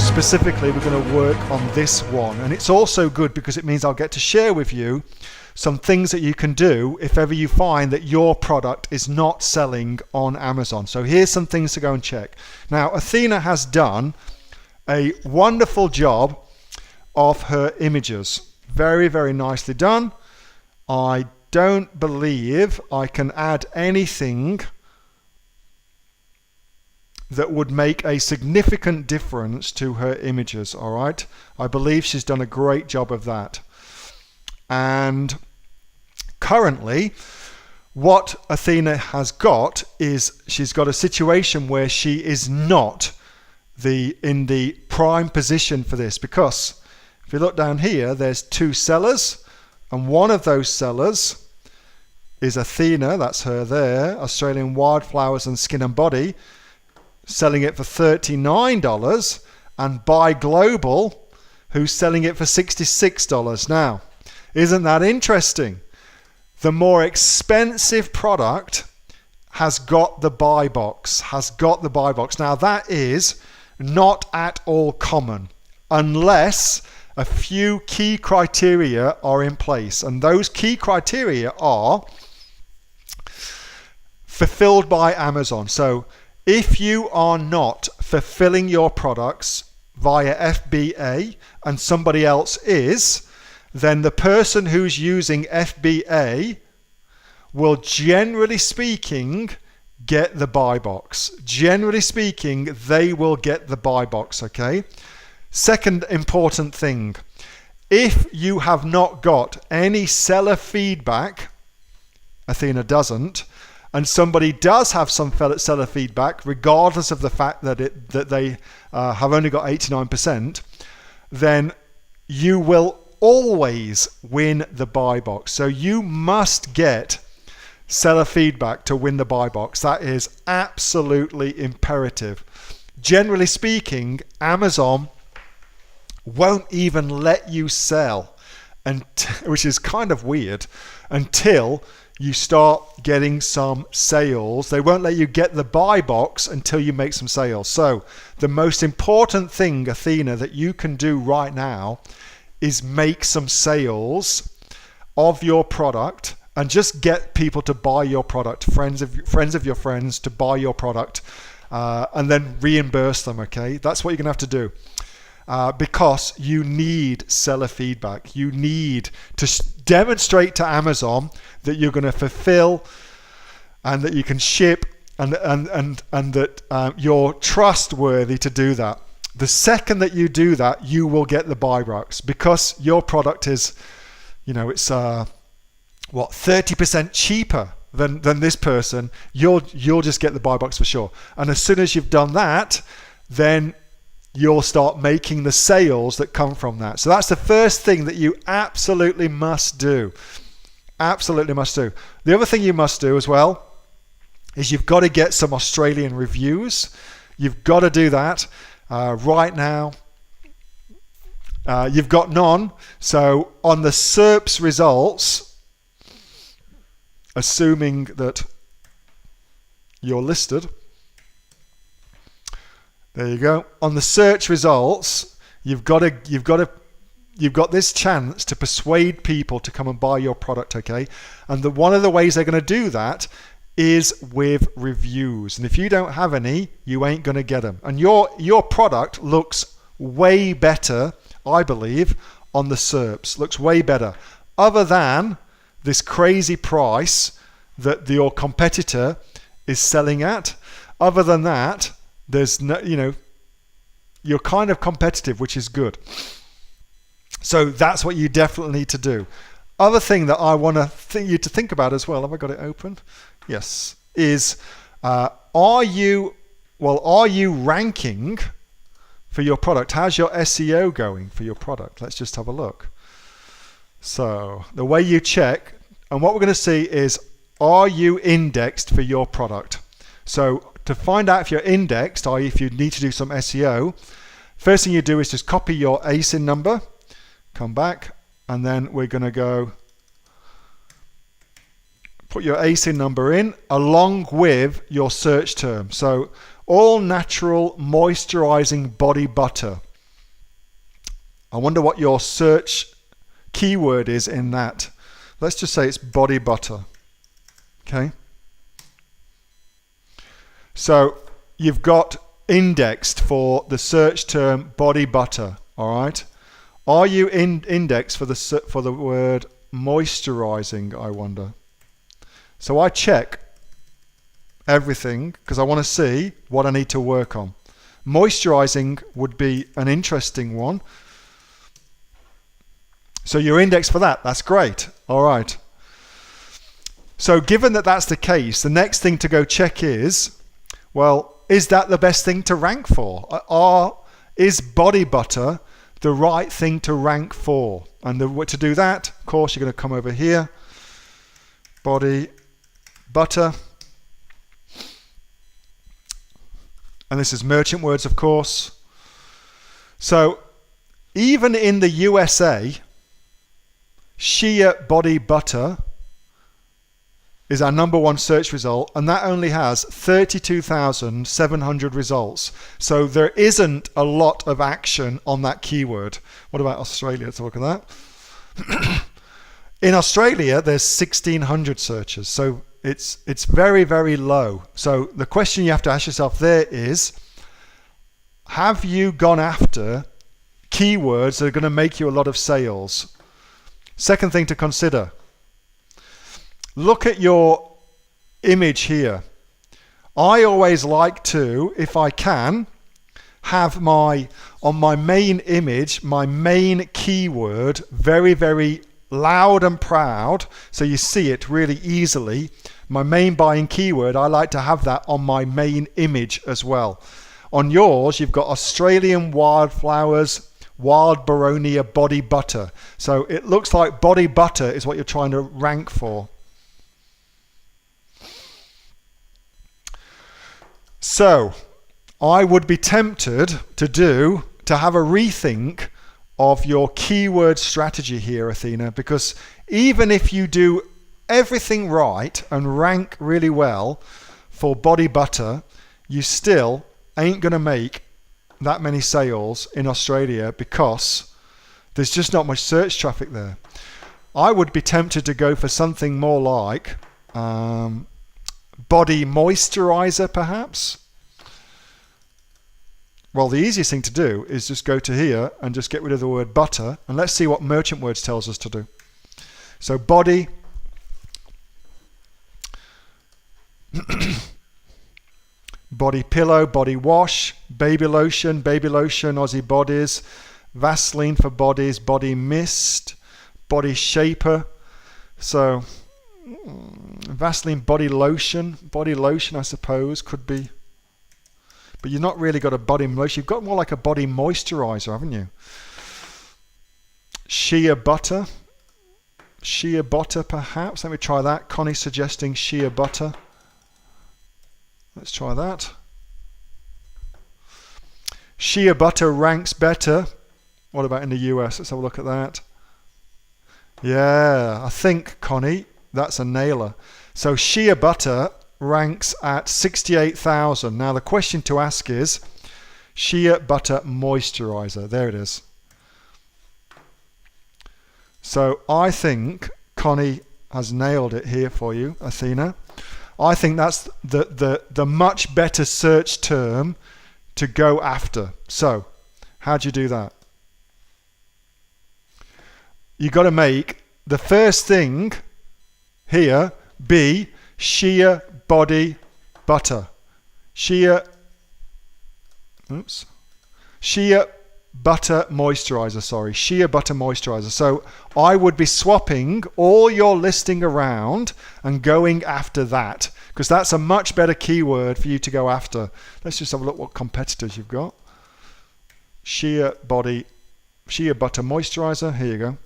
specifically we're going to work on this one, and it's also good because it means I'll get to share with you some things that you can do if ever you find that your product is not selling on Amazon. So here's some things to go and check. Now, Athena has done a wonderful job of her images. Very, very nicely done. I don't believe I can add anything that would make a significant difference to her images, all right? I believe she's done a great job of that. And currently, what Athena has got is she's got a situation where she is not in the prime position for this, because if you look down here, there's two sellers, and one of those sellers is Athena, that's her there, Australian Wildflowers and Skin and Body, selling it for $39, and Buy Global, who's selling it for $66. Now, isn't that interesting? The more expensive product has got the buy box, Now, that is not at all common unless a few key criteria are in place. And those key criteria are fulfilled by Amazon. So if you are not fulfilling your products via FBA and somebody else is, then the person who's using FBA will, generally speaking, get the buy box. Generally speaking, they will get the buy box, okay? Second important thing, if you have not got any seller feedback, Athena doesn't, and somebody does have some seller feedback, regardless of the fact that they have only got 89%, then you will always win the buy box. So you must get seller feedback to win the buy box. That is absolutely imperative. Generally speaking, Amazon won't even let you sell, which is kind of weird, until you start getting some sales. They won't let you get the buy box until you make some sales. So the most important thing, Athena, that you can do right now is make some sales of your product and just get people to buy your product, friends of your friends to buy your product, and then reimburse them, okay? That's what you're gonna have to do. Because you need seller feedback. You need to demonstrate to Amazon that you're going to fulfill and that you can ship and that you're trustworthy to do that. The second that you do that, you will get the buy box, because your product is, it's 30% cheaper than this person. You'll just get the buy box for sure. And as soon as you've done that, then you'll start making the sales that come from that. So that's the first thing that you absolutely must do. Absolutely must do. The other thing you must do as well is you've got to get some Australian reviews. You've got to do that. Right now, you've got none. So on the SERPs results, assuming that you're listed, there you go. On the search results, you've got this chance to persuade people to come and buy your product, okay? And one of the ways they're going to do that is with reviews. And if you don't have any, you ain't going to get them. And your product looks way better, I believe, on the SERPs. Looks way better. Other than this crazy price that your competitor is selling at. Other than that, there's no, you're kind of competitive, which is good. So that's what you definitely need to do. Other thing that I want you to think about as well, have I got it open? Yes, is are you ranking for your product? How's your SEO going for your product? Let's just have a look. So the way you check, and what we're going to see is, are you indexed for your product? So to find out if you're indexed, i.e. if you need to do some SEO, first thing you do is just copy your ASIN number, come back, and then we're going to go put your ASIN number in along with your search term. So all natural moisturizing body butter. I wonder what your search keyword is in that. Let's just say it's body butter. Okay. So you've got indexed for the search term body butter. All right. Are you indexed for the word moisturizing, I wonder? So I check everything because I want to see what I need to work on. Moisturizing would be an interesting one. So you're indexed for that. That's great. All right. So given that that's the case, the next thing to go check is, well, is that the best thing to rank for? Or is body butter the right thing to rank for? And to do that, of course, you're going to come over here. Body butter. And this is merchant words, of course. So even in the USA, sheer body butter is our number one search result, and that only has 32,700 results. So there isn't a lot of action on that keyword. What about Australia? Let's look at that. In Australia, there's 1,600 searches, so it's very, very low. So the question you have to ask yourself there is, have you gone after keywords that are going to make you a lot of sales? Second thing to consider, look at your image here. I always like to, if I can, have on my main image, my main keyword very, very loud and proud, so you see it really easily. My main buying keyword, I like to have that on my main image as well. On yours, you've got Australian wildflowers, wild Boronia body butter. So it looks like body butter is what you're trying to rank for. So I would be tempted to have a rethink of your keyword strategy here, Athena, because even if you do everything right and rank really well for body butter, you still ain't going to make that many sales in Australia because there's just not much search traffic there. I would be tempted to go for something more like body moisturizer, perhaps. Well, the easiest thing to do is just go to here and just get rid of the word butter, and let's see what merchant words tells us to do. So body body pillow, body wash, baby lotion, Aussie bodies, Vaseline for bodies, body mist, body shaper. So Vaseline body lotion I suppose could be, but you've not really got a body lotion, you've got more like a body moisturizer, haven't you? Shea butter perhaps. Let me try that. Connie's suggesting shea butter. Let's try that. Shea butter ranks better. What about in the US? Let's have a look at that. Yeah, I think, Connie, that's a nailer. So shea butter ranks at 68,000. Now the question to ask is shea butter moisturizer. There it is. So I think Connie has nailed it here for you, Athena. I think that's the much better search term to go after. So how do you do that? You've got to make the first thing here be shea body butter. Shea butter moisturizer, shea butter moisturizer. So I would be swapping all your listing around and going after that, because that's a much better keyword for you to go after. Let's just have a look what competitors you've got. Shea butter moisturizer, here you go.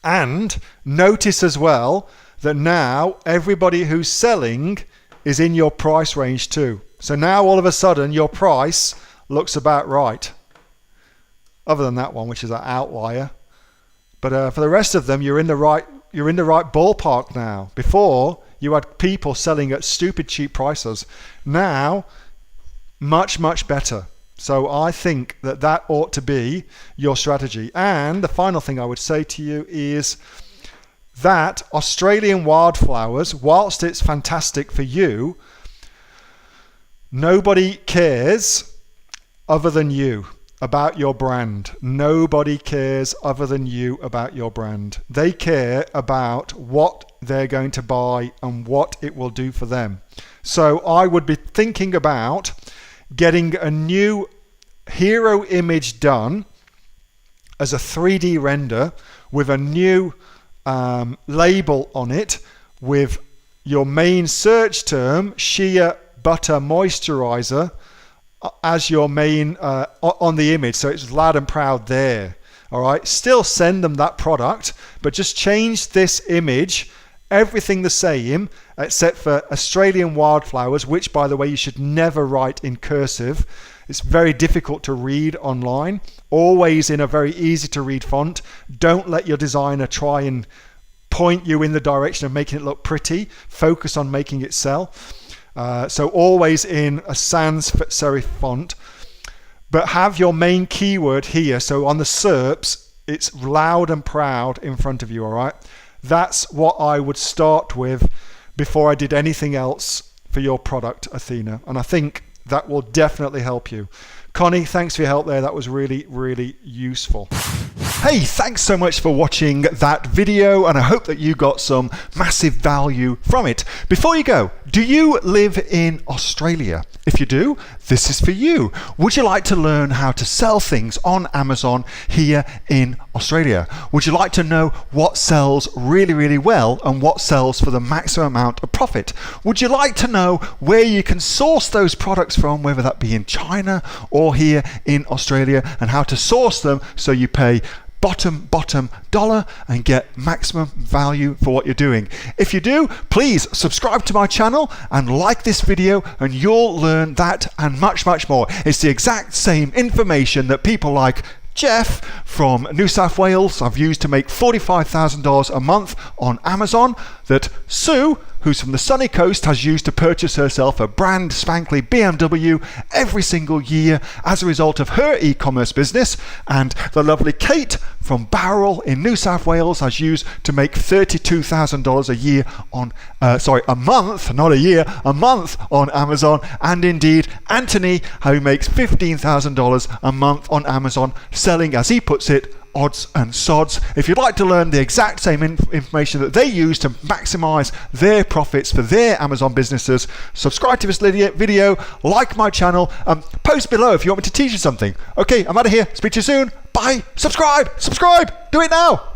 And notice as well that now everybody who's selling is in your price range too. So now all of a sudden your price looks about right, other than that one, which is an outlier. But for the rest of them, you're in the right ballpark now. Before, you had people selling at stupid cheap prices. Now, much better. So I think that that ought to be your strategy. And the final thing I would say to you is that Australian wildflowers, whilst it's fantastic for you, nobody cares other than you about your brand. Nobody cares other than you about your brand. They care about what they're going to buy and what it will do for them. So I would be thinking about getting a new hero image done as a 3D render with a new label on it with your main search term, shea butter moisturizer, as your main on the image, so it's loud and proud there. All right, still send them that product, but just change this image, everything the same except for Australian wildflowers, which by the way you should never write in cursive. It's very difficult to read online. Always in a very easy to read font. Don't let your designer try and point you in the direction of making it look pretty. Focus on making it sell. So always in a sans serif font, but have your main keyword here. So on the SERPs, it's loud and proud in front of you. All right, that's what I would start with before I did anything else for your product, Athena, and I think that will definitely help you. Connie, thanks for your help there. That was really, really useful. Hey, thanks so much for watching that video, and I hope that you got some massive value from it. Before you go, do you live in Australia? If you do, this is for you. Would you like to learn how to sell things on Amazon here in Australia? Would you like to know what sells really, really well and what sells for the maximum amount of profit? Would you like to know where you can source those products from, whether that be in China or here in Australia, and how to source them so you pay bottom dollar and get maximum value for what you're doing? If you do, please subscribe to my channel and like this video, and you'll learn that and much more. It's the exact same information that people like Jeff from New South Wales I've used to make $45,000 a month on Amazon, that Sue, who's from the sunny coast, has used to purchase herself a brand spankly BMW every single year as a result of her e-commerce business, and the lovely Kate from Bowral in New South Wales has used to make $32,000 a year on a month, not a year, a month on Amazon, and indeed Anthony, who makes $15,000 a month on Amazon, selling, as he puts it, odds and sods. If you'd like to learn the exact same information that they use to maximize their profits for their Amazon businesses, subscribe to this video, like my channel, post below if you want me to teach you something. Okay, I'm out of here. Speak to you soon. Bye. Subscribe. Do it now.